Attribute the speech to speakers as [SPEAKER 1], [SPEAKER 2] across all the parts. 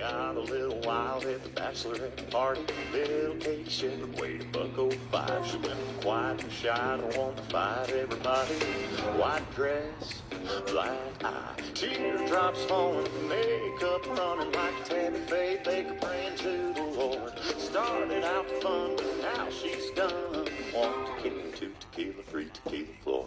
[SPEAKER 1] got a little wild at the bachelorette party. Little Katie Shepherd weighed $1.05. She went quiet and shy, don't want to fight everybody. White dress, black eye, teardrops falling, makeup running like Tammy Faye Baker praying to the Lord. Started out fun, but now she's done. 1 tequila, 2 tequila, 3 tequila floor.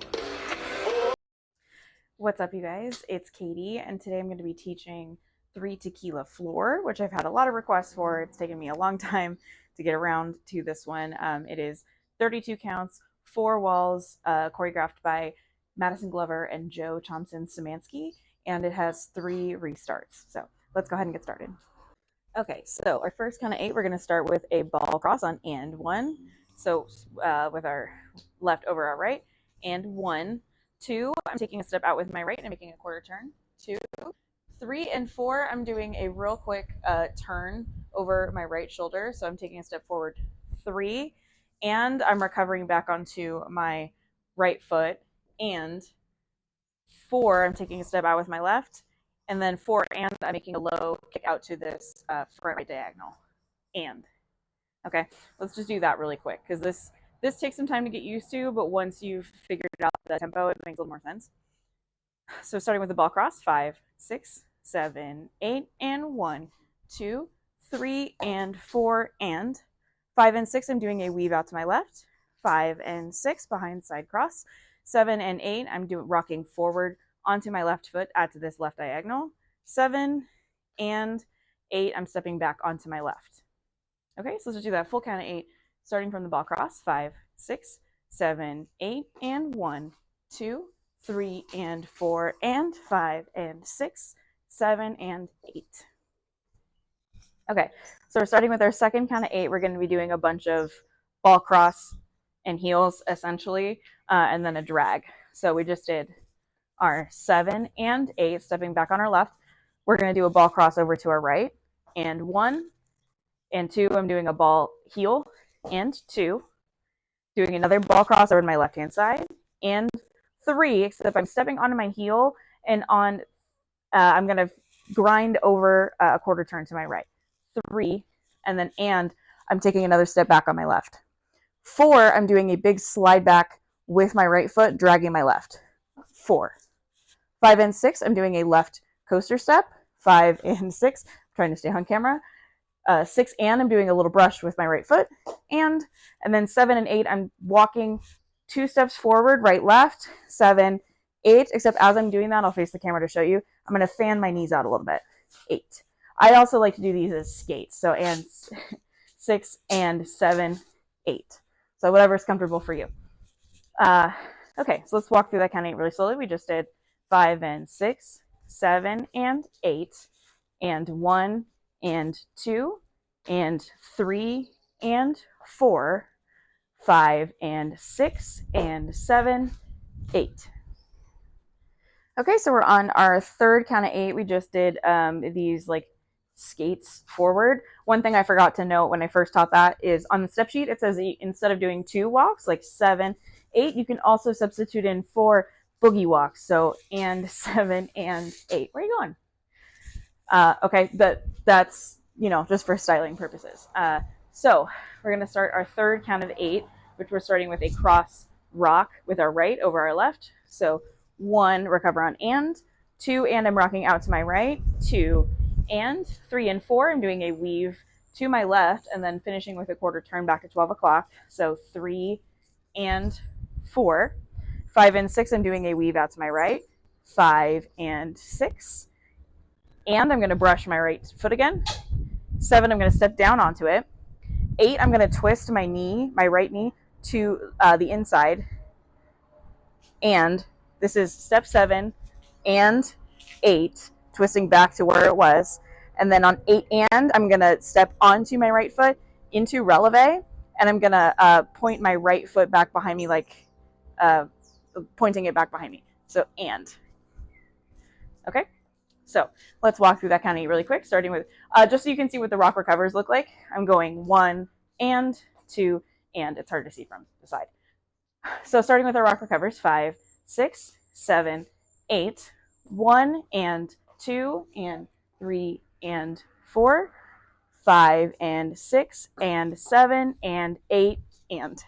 [SPEAKER 2] What's up, you guys? It's Katie, and today I'm going to be teaching 3 Tequila Floor, which I've had a lot of requests for. It's taken me a long time to get around to this one. It is 32 counts, 4 walls, choreographed by Maddison and Joe Thompson Szymanski, and it has 3 restarts. So let's go ahead and get started. Okay, so our first count of 8, we're going to start with a ball cross on and 1. So with our left over our right, and 1, 2, I'm taking a step out with my right and making a quarter turn. 2, 3, and 4, I'm doing a real quick turn over my right shoulder. So I'm taking a step forward. 3, and I'm recovering back onto my right foot. And 4, I'm taking a step out with my left. And then 4, and I'm making a low kick out to this front right diagonal. And okay, let's just do that really quick because this takes some time to get used to, but once you've figured out the tempo, it makes a little more sense. So starting with the ball cross, 5, 6, 7, 8, and 1, 2, 3, and 4, and 5 and 6, I'm doing a weave out to my left. 5 and 6 behind side cross. 7 and 8, I'm rocking forward onto my left foot, add to this left diagonal. 7 and 8, I'm stepping back onto my left. Okay, so let's just do that full count of 8, starting from the ball cross. 5, 6, 7, 8, and 1, 2, 3, and 4, and 5, and 6, 7, and 8. Okay, so we're starting with our second count of 8. We're going to be doing a bunch of ball cross and heels, essentially, and then a drag. So we just did our 7 and 8, stepping back on our left. We're going to do a ball cross over to our right, and 1, and 2, I'm doing a ball heel, and 2, doing another ball cross over to my left-hand side, and 3, except I'm stepping onto my heel, and on, I'm going to grind over a quarter turn to my right. 3, and then I'm taking another step back on my left. 4, I'm doing a big slide back with my right foot, dragging my left. 4. 5 and 6, I'm doing a left coaster step. 5 and 6, I'm trying to stay on camera. 6, and I'm doing a little brush with my right foot. And then 7 and 8, I'm walking 2 steps forward, right, left. 7, 8, except as I'm doing that, I'll face the camera to show you. I'm going to fan my knees out a little bit. 8. I also like to do these as skates. So, and 6 and 7, 8. So whatever's comfortable for you. Okay, so let's walk through that count of 8 really slowly. We just did 5 and 6, 7 and 8, and 1 and 2, and 3 and 4, 5 and 6, and 7, 8. Okay, so we're on our third count of 8. We just did these like skates forward. One thing I forgot to note when I first taught that is on the step sheet, it says instead of doing 2 walks, like 7, 8, you can also substitute in 4 boogie walks. So, and 7 and 8. Where are you going? Okay, that's, you know, just for styling purposes. So we're going to start our third count of 8, which we're starting with a cross rock with our right over our left. So 1, recover on and. 2, and I'm rocking out to my right. 2, and 3 and 4, I'm doing a weave to my left and then finishing with a quarter turn back at 12 o'clock. So 3 and 4. 5 and 6, I'm doing a weave out to my right. 5 and 6. And I'm going to brush my right foot again. 7, I'm going to step down onto it. 8, I'm going to twist my knee, my right knee, to the inside. And this is step 7 and 8, twisting back to where it was. And then on 8 and, I'm going to step onto my right foot into releve. And I'm going to point my right foot back behind me, like pointing it back behind me. So, and. Okay? So let's walk through that count of 8 really quick, starting with, just so you can see what the rock recovers look like. I'm going 1 and 2, and it's hard to see from the side. So starting with our rock recovers, 5, 6, 7, 8, 1 and 2 and 3 and 4, 5 and 6 and 7 and 8 and.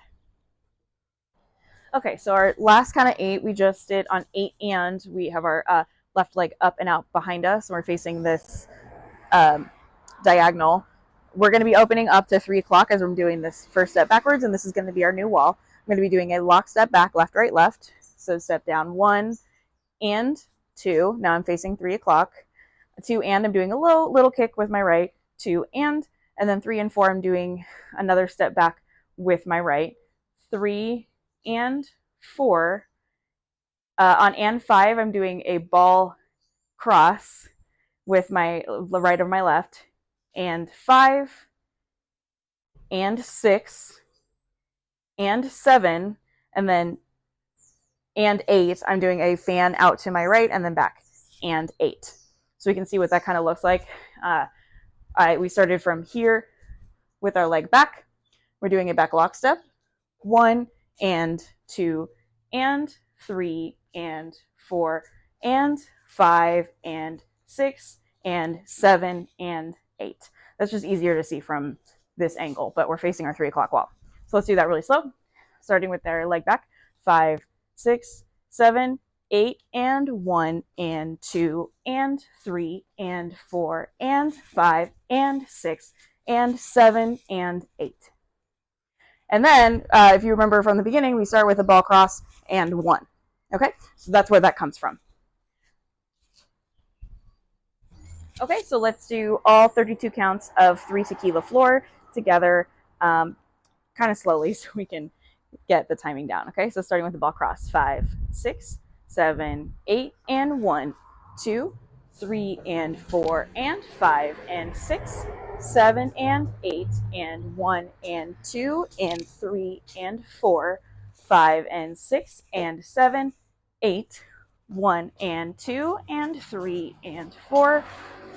[SPEAKER 2] Okay, so our last kind of 8 we just did on 8 and. We have our left leg up and out behind us, and we're facing this diagonal. We're going to be opening up to 3 o'clock as I'm doing this first step backwards, and this is going to be our new wall. I'm going to be doing a lock step back, left, right, left. So step down 1 and 2. Now I'm facing 3 o'clock. 2 and I'm doing a little kick with my right. 2 and then 3 and 4 I'm doing another step back with my right. 3 and 4. On and 5 I'm doing a ball cross with the right of my left. And 5 and 6 and 7 and then and 8 I'm doing a fan out to my right and then back and 8. So we can see what that kind of looks like. We started from here with our leg back. We're doing a back lock step. 1 and 2 and 3 and 4 and 5 and 6 and 7 and 8. That's just easier to see from this angle, but we're facing our 3 o'clock wall. So let's do that really slow, starting with our leg back. 5, 6, 7, 8 and 1 and 2 and 3 and 4 and 5 and 6 and 7 and 8. And then, if you remember from the beginning, we start with a ball cross and 1. Okay, so that's where that comes from. Okay, so let's do all 32 counts of 3 Tequila Floor together, kind of slowly so we can get the timing down. Okay, so starting with the ball cross. 5, 6, 7, 8 and 1, 2, 3 and 4 and 5 and 6, 7 and 8 and 1 and 2 and 3 and 4, 5 and 6 and 7, 8, 1 and 2 and 3 and 4,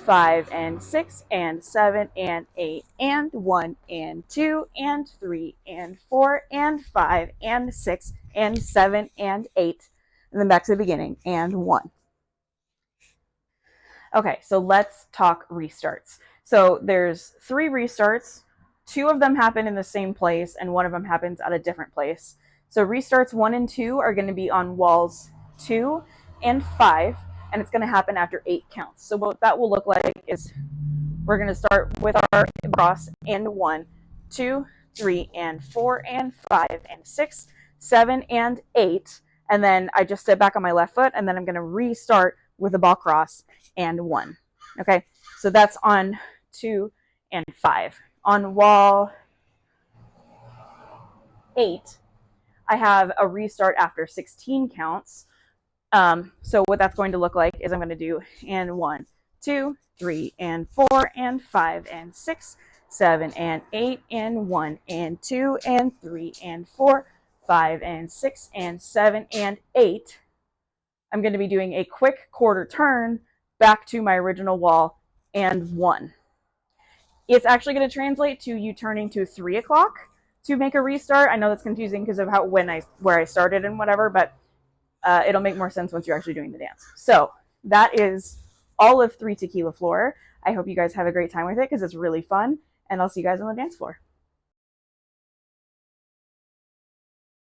[SPEAKER 2] 5 and 6 and 7 and 8 and 1 and 2 and 3 and 4 and 5 and 6 and 7 and 8. And then back to the beginning and 1. Okay, so let's talk restarts. So there's 3 restarts. 2 of them happen in the same place and 1 of them happens at a different place. So restarts 1 and 2 are going to be on walls 2 and 5, and it's going to happen after 8 counts. So what that will look like is we're going to start with our cross and 1, 2, 3 and 4 and 5 and 6, 7 and 8, and then I just step back on my left foot, and then I'm going to restart with a ball cross and 1. Okay, so that's on 2 and 5. On wall 8, I have a restart after 16 counts. So what that's going to look like is I'm going to do and 1, 2, 3 and 4 and 5 and 6, 7 and 8 and 1 and 2 and 3 and 4, 5 and 6 and 7 and 8. I'm going to be doing a quick quarter turn back to my original wall and 1. It's actually going to translate to you turning to 3 o'clock to make a restart. I know that's confusing because of where I started and whatever, but it'll make more sense once you're actually doing the dance. So that is all of 3 Tequila Floor. I hope you guys have a great time with it because it's really fun, and I'll see you guys on the dance floor.